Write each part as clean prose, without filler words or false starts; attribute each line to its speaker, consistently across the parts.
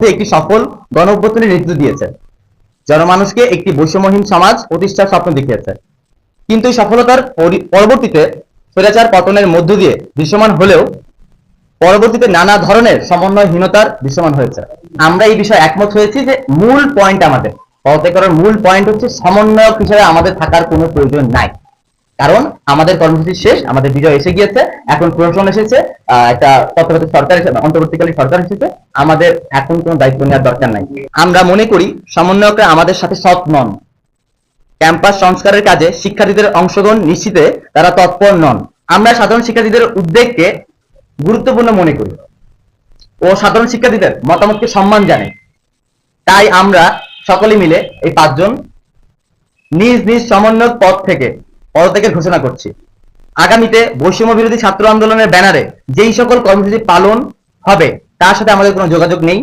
Speaker 1: একটি সফল গণঅভ্যুত্থানের নেতৃত্ব দিয়েছে, জনমানুষকে একটি বৈষম্যহীন সমাজ প্রতিষ্ঠার স্বপ্ন দেখিয়েছে। কিন্তু এই সফলতার পরবর্তীতে স্বৈরাচার পতনের মধ্য দিয়ে দৃশ্যমান হলেও পরবর্তীতে নানা ধরনের সমন্বয়হীনতার দৃশ্যমান হয়েছে। আমরা এই বিষয়ে একমত হয়েছি যে মূল পয়েন্ট আমাদের পদত্যাগ করার মূল পয়েন্ট হচ্ছে সমন্বয়ক হিসেবে আমাদের থাকার কোনো প্রয়োজন নাই। কারণ আমাদের কর্মসূচি শেষ, আমাদের বিজয় এসে গিয়েছে, এখন প্রশাসন এসেছে, একটা তত্ত্বাবধায়ক সরকার এসেছে, অন্তর্বর্তীকালীন সরকার এসেছে, আমাদের এখন কোনো দায়িত্ব নেওয়ার দরকার নাই। আমরা মনে করি সমন্বয়করা আমাদের সাথে সৎ নন। ক্যাম্পাস সংস্কারের কাজে শিক্ষার্থীদের অংশগ্রহণ নিশ্চিতে তারা তৎপর নন। আমরা সাধারণ শিক্ষার্থীদের উদ্বেগকে গুরুত্বপূর্ণ মনে করি ও সাধারণ শিক্ষার্থীদের মতামতকে সম্মান জানাই। তাই আমরা সকলে মিলে এই 5 জন নিজ নিজ সমন্বয়ক পদ থেকে পদত্যাগের ঘোষণা করছি। আগামীতে বৈষম্য বিরোধী ছাত্র আন্দোলনের ব্যানারে যেই সকল কর্মসূচি পালন হবে তার সাথে আমাদের কোনো যোগাযোগ নেই।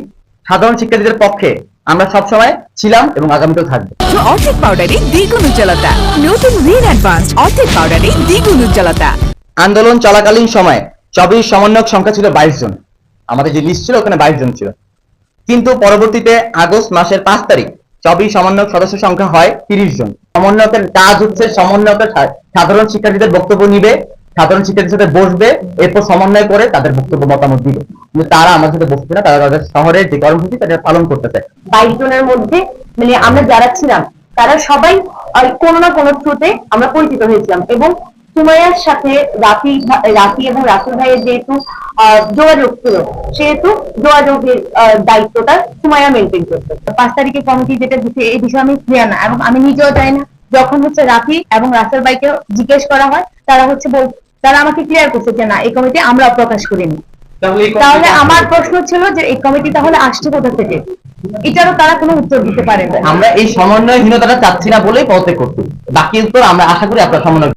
Speaker 1: সাধারণ শিক্ষার্থীদের পক্ষে আমরা সবসময় ছিলাম এবং আগামীতেও থাকবো।
Speaker 2: অর্ধেক পাউডারে দ্বিগুণ উজ্জ্বলতা, নতুন রিন অ্যাডভান্সড অর্ধেক পাউডারে দ্বিগুণ উজ্জ্বলতা।
Speaker 1: আন্দোলন চলাকালীন সময়ে 24 সমন্বয়ক সংখ্যা ছিল 22 জন। আমাদের যে লিস্ট ছিল ওখানে 22 জন ছিল, কিন্তু পরবর্তীতে আগস্ট মাসের 5 তারিখ 24 সমন্বয়ক সদস্য সংখ্যা হয় 30 জন। সমন্বয়কের কাজ হচ্ছে সমন্বয়কের সাধারণ শিক্ষার্থীদের বক্তব্য নিবে, সাধারণ শিক্ষার্থীর সাথে বসবে, এরপর সমন্বয় করে তাদের বক্তব্য মতামত দিবে। কিন্তু তারা আমাদের সাথে বসছে না, তারা তাদের শহরের যে কর্মসূচি তাদের পালন করতেছে।
Speaker 3: 22 জনের মধ্যে মানে আমরা যারা ছিলাম তারা সবাই কোনো না কোনো থ্রুতে আমরা পরিচিত হয়েছিলাম, এবং সুমাইয়ার সাথে রাফি এবং রাসেল ভাইয়ের যেহেতু যোগাযোগ ছিল, সেহেতু যোগাযোগের দায়িত্বটা সুমাইয়া মেনটেন করতো। 5 তারিখে কমিটি যেটা দিচ্ছে এই বিষয়ে আমি ক্লিয়ার না, এবং আমি নিজেও জানি না। যখন হচ্ছে রাফি এবং রাসেল ভাইকে জিজ্ঞেস করা হয়, তারা আমাকে ক্লিয়ার করছে যে না, এই কমিটি আমরা প্রকাশ করিনি। তাহলে আমার প্রশ্ন ছিল যে এই কমিটি তাহলে আসছে কোথা থেকে, এটারও তারা কোনো উত্তর দিতে পারে না।
Speaker 1: আমরা এই সমন্বয়হীনতাটা চাচ্ছি না বলেই পদত্যাগ করছি। বাকি উত্তর আমরা আশা করি আপনার সমন্বয়